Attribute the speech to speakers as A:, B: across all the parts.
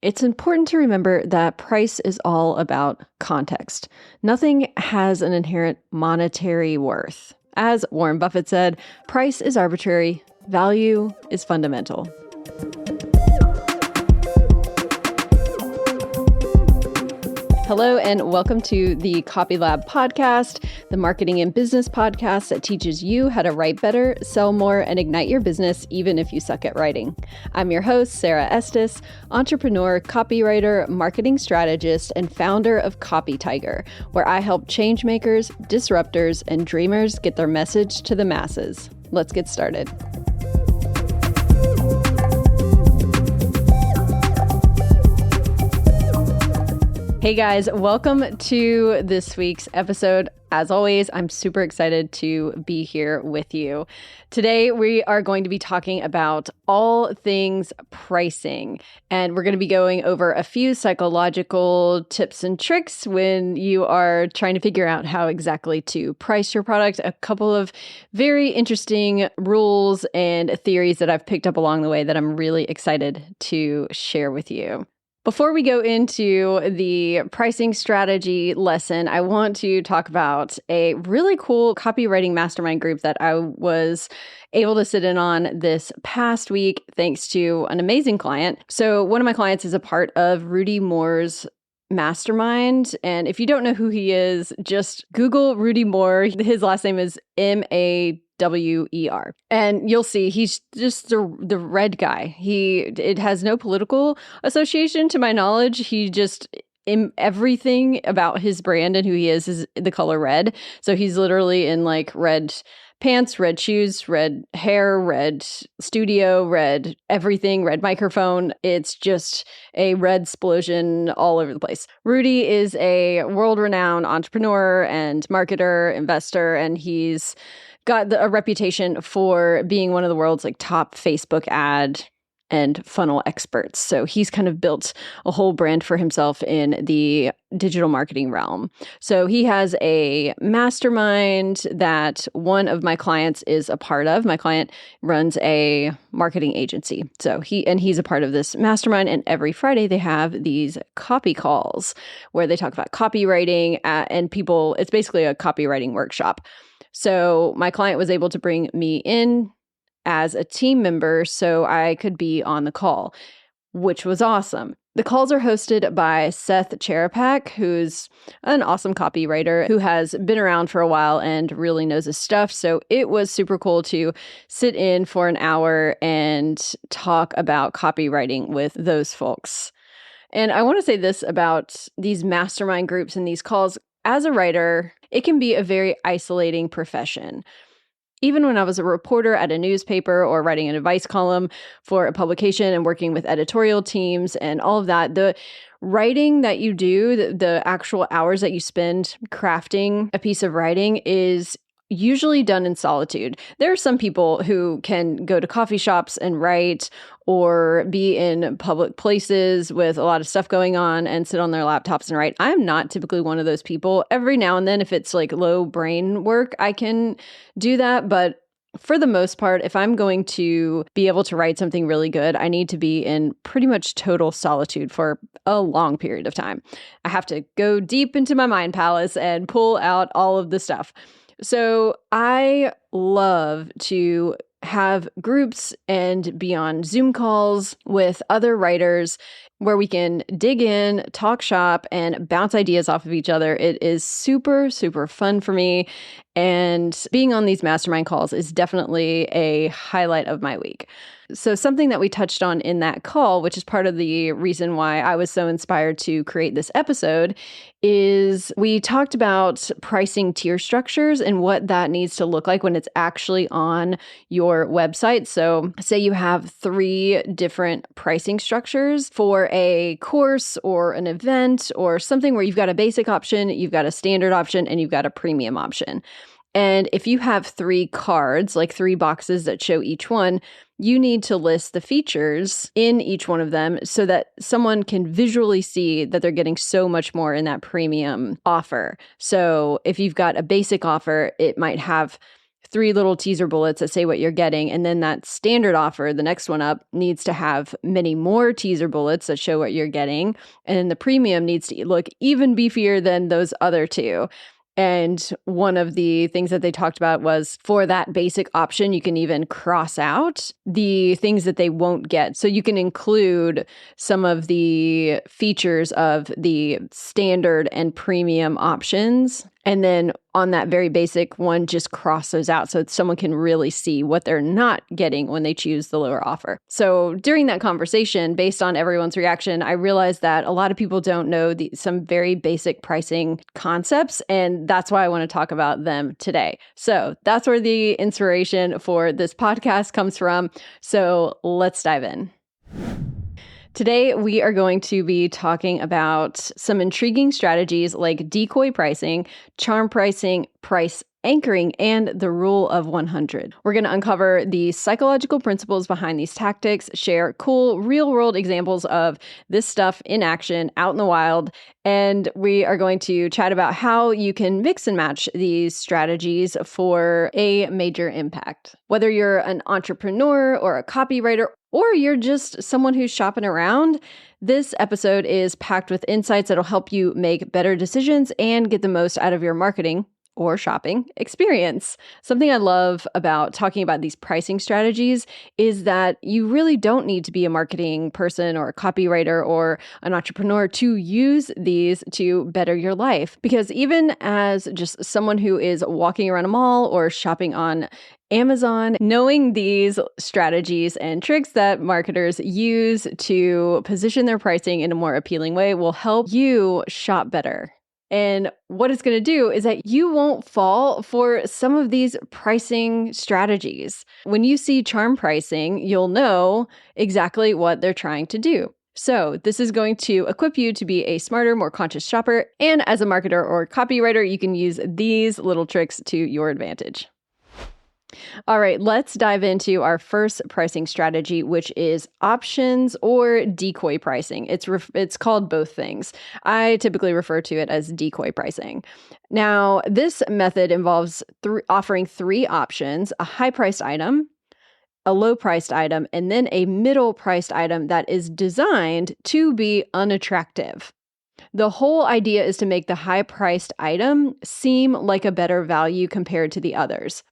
A: It's important to remember that price is all about context. Nothing has an inherent monetary worth. As Warren Buffett said, price is arbitrary, value is fundamental. Hello, and welcome to the Copy Lab podcast, the marketing and business podcast that teaches you how to write better, sell more, and ignite your business, even if you suck at writing. I'm your host, Sara Estes, entrepreneur, copywriter, marketing strategist, and founder of Copy Tiger, where I help change makers, disruptors, and dreamers get their message to the masses. Let's get started. Hey guys, welcome to this week's episode. As always, I'm super excited to be here with you. Today, we are going to be talking about all things pricing, and we're going to be going over a few psychological tips and tricks when you are trying to figure out how exactly to price your product, a couple of very interesting rules and theories that I've picked up along the way that I'm really excited to share with you. Before we go into the pricing strategy lesson, I want to talk about a really cool copywriting mastermind group that I was able to sit in on this past week thanks to an amazing client. So one of my clients is a part of Rudy Moore's mastermind. And if you don't know who he is, just Google Rudy Moore. His last name is Mawer. And you'll see he's just the red guy. It has no political association to my knowledge. He just, everything about his brand and who he is the color red. So he's literally in like red pants, red shoes, red hair, red studio, red everything, red microphone. It's just a red explosion all over the place. Rudy is a world-renowned entrepreneur and marketer, investor, and he's got a reputation for being one of the world's top Facebook ad and funnel experts. So he's kind of built a whole brand for himself in the digital marketing realm. So he has a mastermind that one of my clients is a part of. My client runs a marketing agency. So he's a part of this mastermind. And every Friday they have these copy calls where they talk about copywriting and people, it's basically a copywriting workshop. So my client was able to bring me in as a team member so I could be on the call, which was awesome. The calls are hosted by Seth Cherapak, who's an awesome copywriter who has been around for a while and really knows his stuff. So it was super cool to sit in for an hour and talk about copywriting with those folks. And I want to say this about these mastermind groups and these calls. As a writer, it can be a very isolating profession. Even when I was a reporter at a newspaper or writing an advice column for a publication and working with editorial teams and all of that, the writing that you do, the actual hours that you spend crafting a piece of writing is usually done in solitude. There are some people who can go to coffee shops and write or be in public places with a lot of stuff going on and sit on their laptops and write. I'm not typically one of those people. Every now and then, if it's low brain work, I can do that. But for the most part, if I'm going to be able to write something really good, I need to be in pretty much total solitude for a long period of time. I have to go deep into my mind palace and pull out all of the stuff. So I love to have groups and be on Zoom calls with other writers where we can dig in, talk shop, and bounce ideas off of each other. It is super, super fun for me. And being on these mastermind calls is definitely a highlight of my week. So something that we touched on in that call, which is part of the reason why I was so inspired to create this episode, is we talked about pricing tier structures and what that needs to look like when it's actually on your website. So say you have 3 different pricing structures for a course or an event or something where you've got a basic option, you've got a standard option, and you've got a premium option. And if you have 3 cards, 3 boxes that show each one, you need to list the features in each one of them so that someone can visually see that they're getting so much more in that premium offer. So if you've got a basic offer, it might have three little teaser bullets that say what you're getting. And then that standard offer, the next one up, needs to have many more teaser bullets that show what you're getting. And then the premium needs to look even beefier than those other two. And one of the things that they talked about was for that basic option, you can even cross out the things that they won't get. So you can include some of the features of the standard and premium options. And then on that very basic one, just cross those out so that someone can really see what they're not getting when they choose the lower offer. So during that conversation, based on everyone's reaction, I realized that a lot of people don't know some very basic pricing concepts, and that's why I want to talk about them today. So that's where the inspiration for this podcast comes from. So let's dive in. Today, we are going to be talking about some intriguing strategies like decoy pricing, charm pricing, price anchoring, and the rule of 100. We're going to uncover the psychological principles behind these tactics, share cool real-world examples of this stuff in action out in the wild, and we are going to chat about how you can mix and match these strategies for a major impact. Whether you're an entrepreneur or a copywriter, or you're just someone who's shopping around, this episode is packed with insights that'll help you make better decisions and get the most out of your marketing or shopping experience. Something I love about talking about these pricing strategies is that you really don't need to be a marketing person or a copywriter or an entrepreneur to use these to better your life. Because even as just someone who is walking around a mall or shopping on Amazon, knowing these strategies and tricks that marketers use to position their pricing in a more appealing way will help you shop better. And what it's going to do is that you won't fall for some of these pricing strategies. When you see charm pricing, you'll know exactly what they're trying to do. So this is going to equip you to be a smarter, more conscious shopper. And as a marketer or copywriter, you can use these little tricks to your advantage. All right, let's dive into our first pricing strategy, which is options or decoy pricing. It's called both things. I typically refer to it as decoy pricing. Now, this method involves offering three options: a high-priced item, a low-priced item, and then a middle-priced item that is designed to be unattractive. The whole idea is to make the high-priced item seem like a better value compared to the others.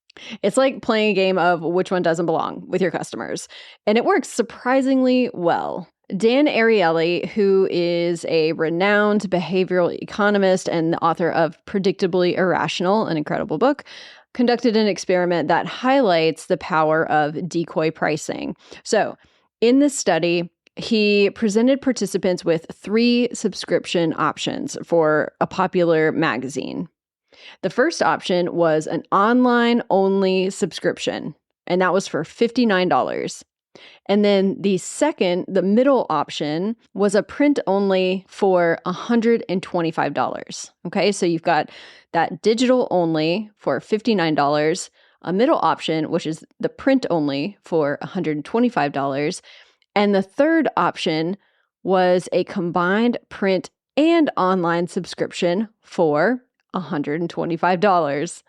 A: It's like playing a game of which one doesn't belong with your customers, and it works surprisingly well. Dan Ariely, who is a renowned behavioral economist and the author of Predictably Irrational, an incredible book, conducted an experiment that highlights the power of decoy pricing. So, in this study, he presented participants with three subscription options for a popular magazine. The first option was an online-only subscription, and that was for $59. And then the middle option was a print-only for $125. Okay, so you've got that digital-only for $59, a middle option, which is the print-only for $125, and the third option was a combined print and online subscription for $125.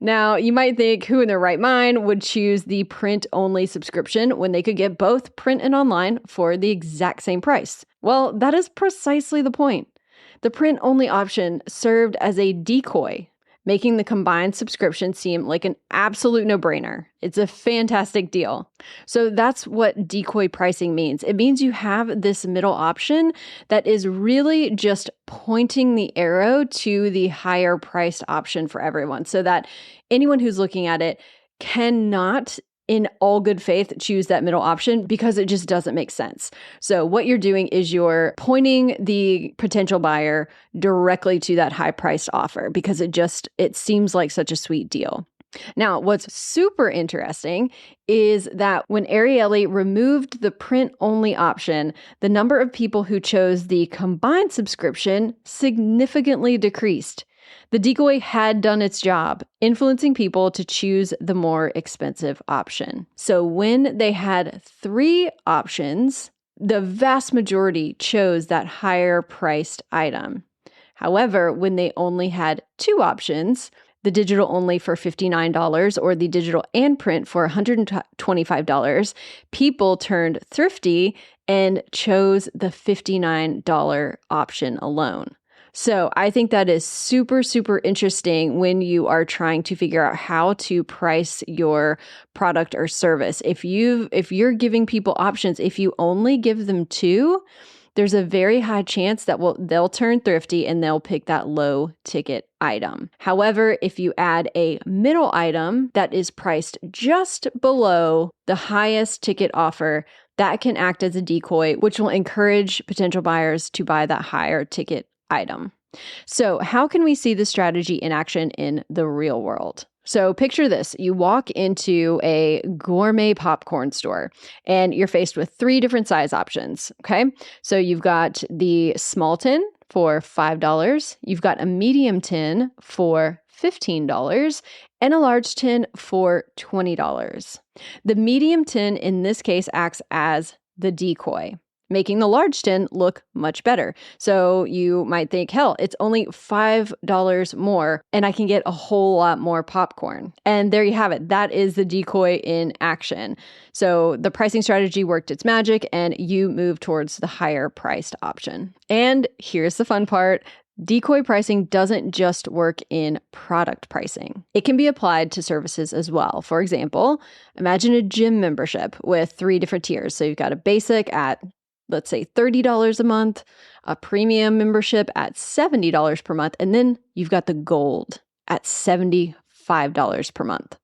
A: Now, you might think, who in their right mind would choose the print-only subscription when they could get both print and online for the exact same price? Well, that is precisely the point. The print-only option served as a decoy, making the combined subscription seem like an absolute no-brainer. It's a fantastic deal. So that's what decoy pricing means. It means you have this middle option that is really just pointing the arrow to the higher priced option for everyone, so that anyone who's looking at it cannot, in all good faith, choose that middle option because it just doesn't make sense. So what you're doing is you're pointing the potential buyer directly to that high-priced offer because it seems like such a sweet deal. Now, what's super interesting is that when Ariely removed the print-only option, the number of people who chose the combined subscription significantly decreased. The decoy had done its job, influencing people to choose the more expensive option. So when they had three options, the vast majority chose that higher priced item. However, when they only had two options, the digital only for $59 or the digital and print for $125, people turned thrifty and chose the $59 option alone. So I think that is super, super interesting when you are trying to figure out how to price your product or service. If you're giving people options, if you only give them two, there's a very high chance that they'll turn thrifty and they'll pick that low ticket item. However, if you add a middle item that is priced just below the highest ticket offer, that can act as a decoy, which will encourage potential buyers to buy that higher ticket item. So how can we see this strategy in action in the real world? So picture this. You walk into a gourmet popcorn store and you're faced with 3 different size options, okay? So you've got the small tin for $5, you've got a medium tin for $15, and a large tin for $20. The medium tin in this case acts as the decoy, making the large tin look much better. So you might think, hell, it's only $5 more and I can get a whole lot more popcorn. And there you have it. That is the decoy in action. So the pricing strategy worked its magic and you move towards the higher priced option. And here's the fun part. Decoy pricing doesn't just work in product pricing. It can be applied to services as well. For example, imagine a gym membership with 3 different tiers. So you've got a basic at, let's say, $30 a month, a premium membership at $70 per month, and then you've got the gold at $75 per month.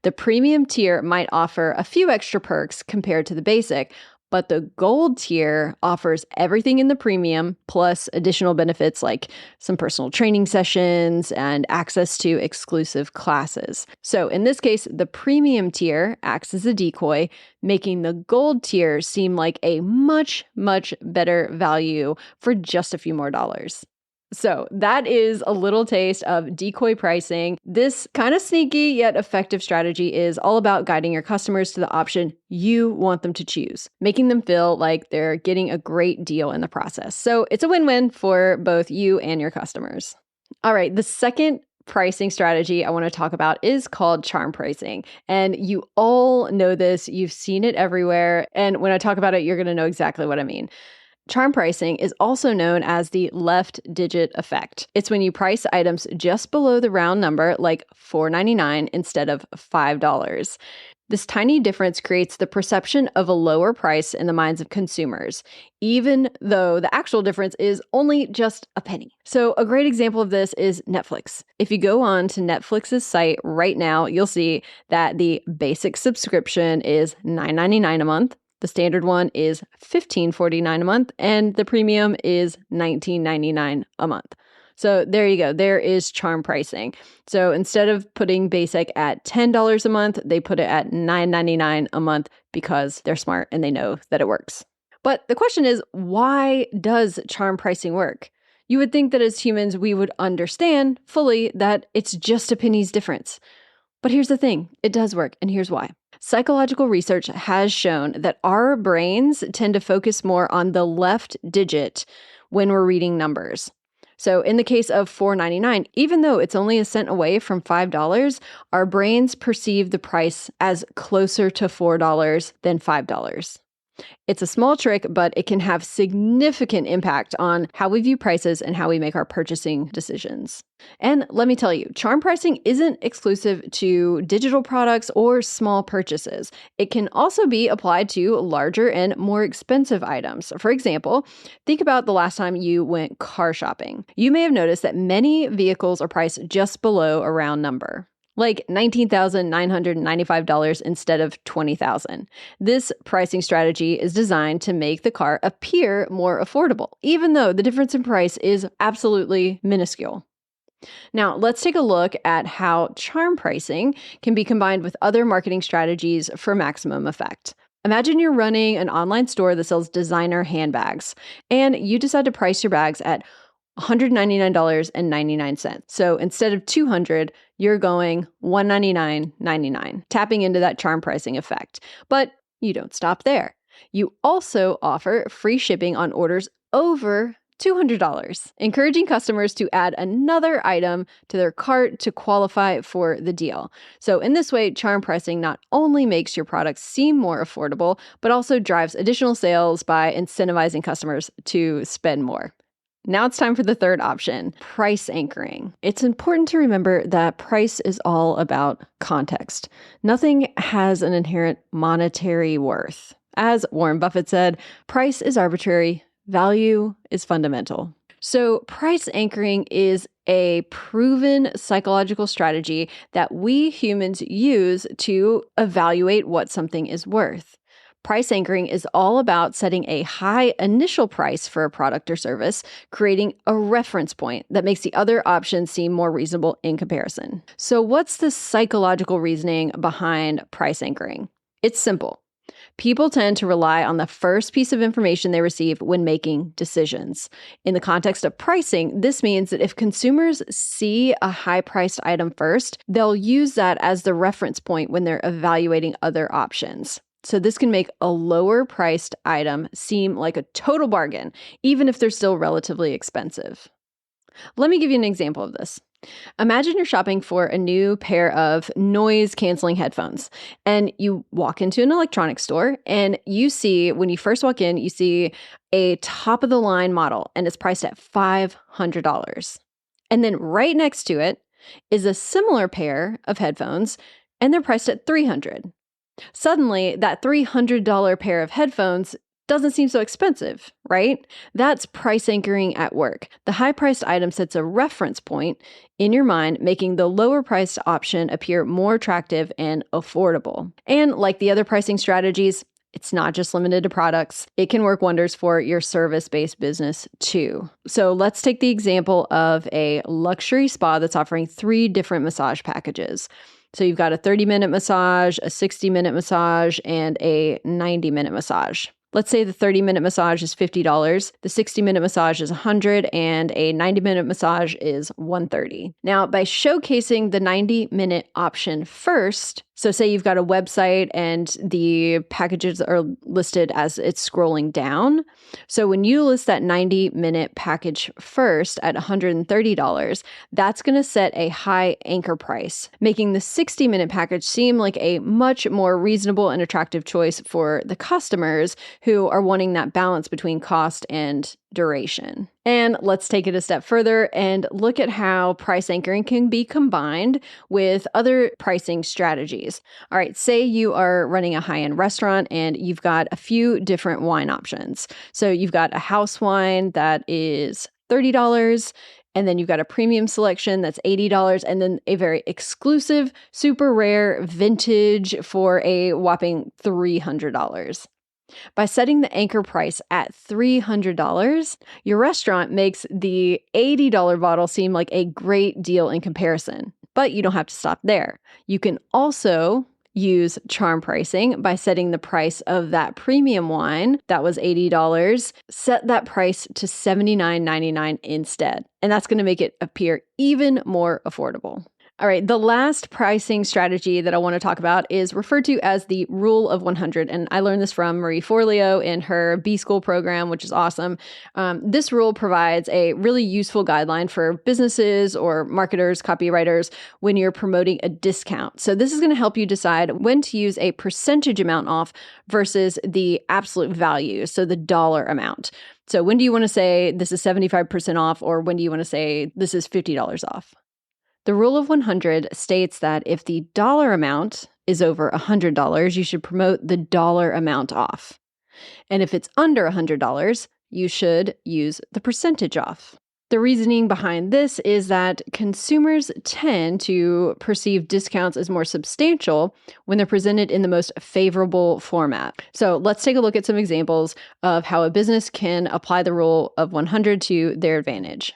A: The premium tier might offer a few extra perks compared to the basic, but the gold tier offers everything in the premium plus additional benefits like some personal training sessions and access to exclusive classes. So in this case, the premium tier acts as a decoy, making the gold tier seem like a much, much better value for just a few more dollars. So that is a little taste of decoy pricing. This kind of sneaky yet effective strategy is all about guiding your customers to the option you want them to choose, making them feel like they're getting a great deal in the process. So it's a win-win for both you and your customers. All right, the second pricing strategy I want to talk about is called charm pricing. And you all know this, you've seen it everywhere. And when I talk about it, you're going to know exactly what I mean. Charm pricing is also known as the left digit effect. It's when you price items just below the round number, like $4.99 instead of $5. This tiny difference creates the perception of a lower price in the minds of consumers, even though the actual difference is only just a penny. So a great example of this is Netflix. If you go on to Netflix's site right now, you'll see that the basic subscription is $9.99 a month. The standard one is $15.49 a month, and the premium is $19.99 a month. So there you go. There is charm pricing. So instead of putting basic at $10 a month, they put it at $9.99 a month because they're smart and they know that it works. But the question is, why does charm pricing work? You would think that as humans, we would understand fully that it's just a penny's difference. But here's the thing, it does work, and here's why. Psychological research has shown that our brains tend to focus more on the left digit when we're reading numbers. So in the case of $4.99, even though it's only a cent away from $5, our brains perceive the price as closer to $4 than $5. It's a small trick, but it can have significant impact on how we view prices and how we make our purchasing decisions. And let me tell you, charm pricing isn't exclusive to digital products or small purchases. It can also be applied to larger and more expensive items. For example, think about the last time you went car shopping. You may have noticed that many vehicles are priced just below a round number, like $19,995 instead of $20,000. This pricing strategy is designed to make the car appear more affordable, even though the difference in price is absolutely minuscule. Now, let's take a look at how charm pricing can be combined with other marketing strategies for maximum effect. Imagine you're running an online store that sells designer handbags, and you decide to price your bags at $199.99. So instead of $200, you're going $199.99, tapping into that charm pricing effect. But you don't stop there. You also offer free shipping on orders over $200, encouraging customers to add another item to their cart to qualify for the deal. So in this way, charm pricing not only makes your products seem more affordable, but also drives additional sales by incentivizing customers to spend more. Now it's time for the third option, price anchoring. It's important to remember that price is all about context. Nothing has an inherent monetary worth. As Warren Buffett said, price is arbitrary, value is fundamental. So price anchoring is a proven psychological strategy that we humans use to evaluate what something is worth. Price anchoring is all about setting a high initial price for a product or service, creating a reference point that makes the other options seem more reasonable in comparison. So what's the psychological reasoning behind price anchoring? It's simple. People tend to rely on the first piece of information they receive when making decisions. In the context of pricing, this means that if consumers see a high-priced item first, they'll use that as the reference point when they're evaluating other options. So this can make a lower-priced item seem like a total bargain, even if they're still relatively expensive. Let me give you an example of this. Imagine you're shopping for a new pair of noise-canceling headphones, and you walk into an electronics store, and you see, when you first walk in, you see a top-of-the-line model, and it's priced at $500. And then right next to it is a similar pair of headphones, and they're priced at $300. Suddenly, that $300 pair of headphones doesn't seem so expensive, right? That's price anchoring at work. The high-priced item sets a reference point in your mind, making the lower-priced option appear more attractive and affordable. And like the other pricing strategies, it's not just limited to products. It can work wonders for your service-based business too. So let's take the example of a luxury spa that's offering 3 different massage packages. So you've got a 30-minute massage, a 60-minute massage, and a 90-minute massage. Let's say the 30-minute massage is $50, the 60-minute massage is $100, and a 90-minute massage is $130. Now, by showcasing the 90-minute option first, so say you've got a website and the packages are listed as it's scrolling down. So when you list that 90-minute package first at $130, that's going to set a high anchor price, making the 60-minute package seem like a much more reasonable and attractive choice for the customers who are wanting that balance between cost and duration. And let's take it a step further and look at how price anchoring can be combined with other pricing strategies. All right, say you are running a high-end restaurant and you've got a few different wine options. So you've got a house wine that is $30, and then you've got a premium selection that's $80, and then a very exclusive, super rare vintage for a whopping $300. By setting the anchor price at $300, your restaurant makes the $80 bottle seem like a great deal in comparison. But you don't have to stop there. You can also use charm pricing by setting the price of that premium wine that was $80, set that price to $79.99 instead. And that's going to make it appear even more affordable. All right, the last pricing strategy that I want to talk about is referred to as the Rule of 100. And I learned this from Marie Forleo in her B-School program, which is awesome. This rule provides a really useful guideline for businesses or marketers, copywriters, when you're promoting a discount. So this is going to help you decide when to use a percentage amount off versus the absolute value, so the dollar amount. So when do you want to say this is 75% off, or when do you want to say this is $50 off? The Rule of 100 states that if the dollar amount is over $100, you should promote the dollar amount off. And if it's under $100, you should use the percentage off. The reasoning behind this is that consumers tend to perceive discounts as more substantial when they're presented in the most favorable format. So let's take a look at some examples of how a business can apply the Rule of 100 to their advantage.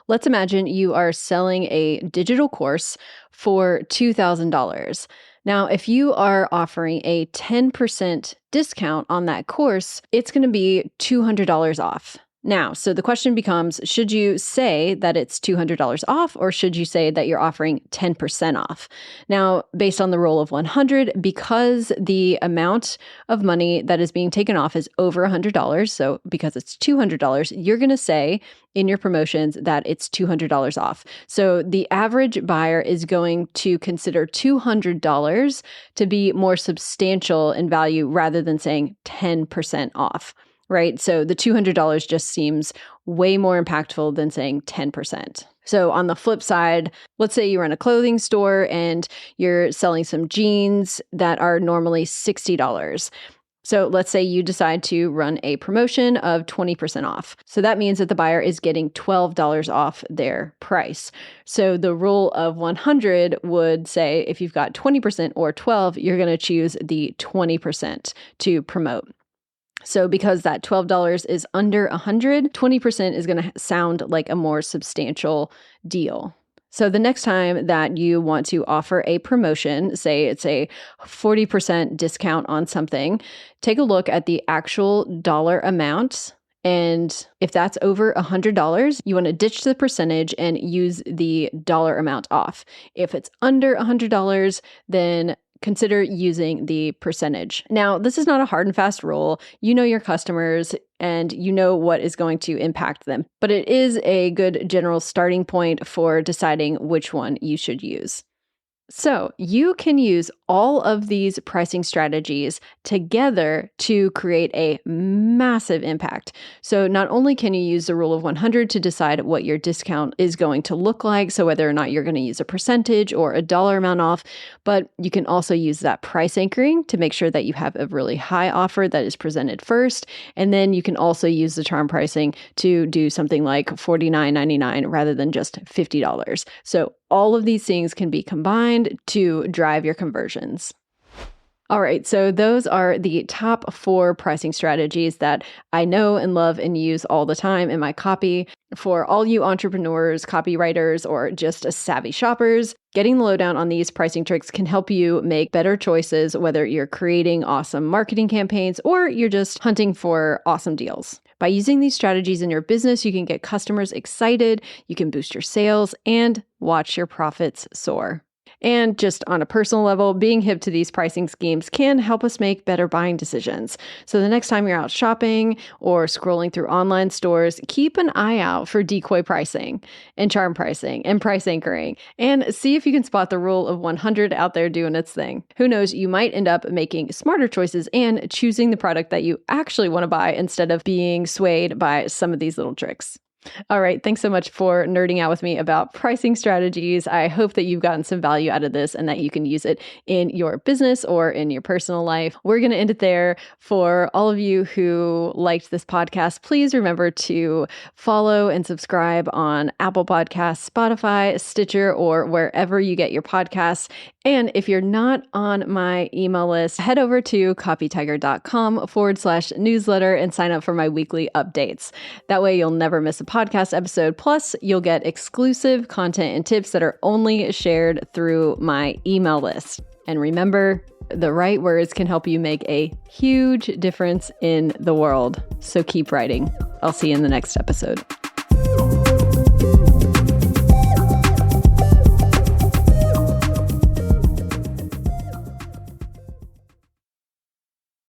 A: Let's imagine you are selling a digital course for $2,000. Now, if you are offering a 10% discount on that course, it's going to be $200 off. Now, so the question becomes, should you say that it's $200 off or should you say that you're offering 10% off? Now, based on the rule of 100, because the amount of money that is being taken off is over $100, so because it's $200, you're going to say in your promotions that it's $200 off. So the average buyer is going to consider $200 to be more substantial in value rather than saying 10% off. Right? So the $200 just seems way more impactful than saying 10%. So on the flip side, let's say you run a clothing store and you're selling some jeans that are normally $60. So let's say you decide to run a promotion of 20% off. So that means that the buyer is getting $12 off their price. So the rule of 100 would say if you've got 20% or 12, you're going to choose the 20% to promote. So because that $12 is under 100, 20% is going to sound like a more substantial deal. So the next time that you want to offer a promotion, say it's a 40% discount on something, take a look at the actual dollar amount. And if that's over $100, you want to ditch the percentage and use the dollar amount off. If it's under $100, then consider using the percentage. Now, this is not a hard and fast rule. You know your customers and you know what is going to impact them, but it is a good general starting point for deciding which one you should use. So you can use all of these pricing strategies together to create a massive impact. So not only can you use the rule of 100 to decide what your discount is going to look like, so whether or not you're going to use a percentage or a dollar amount off, but you can also use that price anchoring to make sure that you have a really high offer that is presented first. And then you can also use the charm pricing to do something like $49.99 rather than just $50. So all of these things can be combined to drive your conversions. All right, so those are the top 4 pricing strategies that I know and love and use all the time in my copy. For all you entrepreneurs, copywriters, or just savvy shoppers, getting the lowdown on these pricing tricks can help you make better choices, whether you're creating awesome marketing campaigns or you're just hunting for awesome deals. By using these strategies in your business, you can get customers excited, you can boost your sales, and watch your profits soar. And just on a personal level, being hip to these pricing schemes can help us make better buying decisions. So the next time you're out shopping or scrolling through online stores, keep an eye out for decoy pricing and charm pricing and price anchoring, and see if you can spot the rule of 100 out there doing its thing. Who knows, you might end up making smarter choices and choosing the product that you actually want to buy instead of being swayed by some of these little tricks. All right. Thanks so much for nerding out with me about pricing strategies. I hope that you've gotten some value out of this and that you can use it in your business or in your personal life. We're going to end it there. For all of you who liked this podcast, please remember to follow and subscribe on Apple Podcasts, Spotify, Stitcher, or wherever you get your podcasts. And if you're not on my email list, head over to copytiger.com/newsletter and sign up for my weekly updates. That way you'll never miss a podcast episode. Plus, you'll get exclusive content and tips that are only shared through my email list. And remember, the right words can help you make a huge difference in the world. So keep writing. I'll see you in the next episode.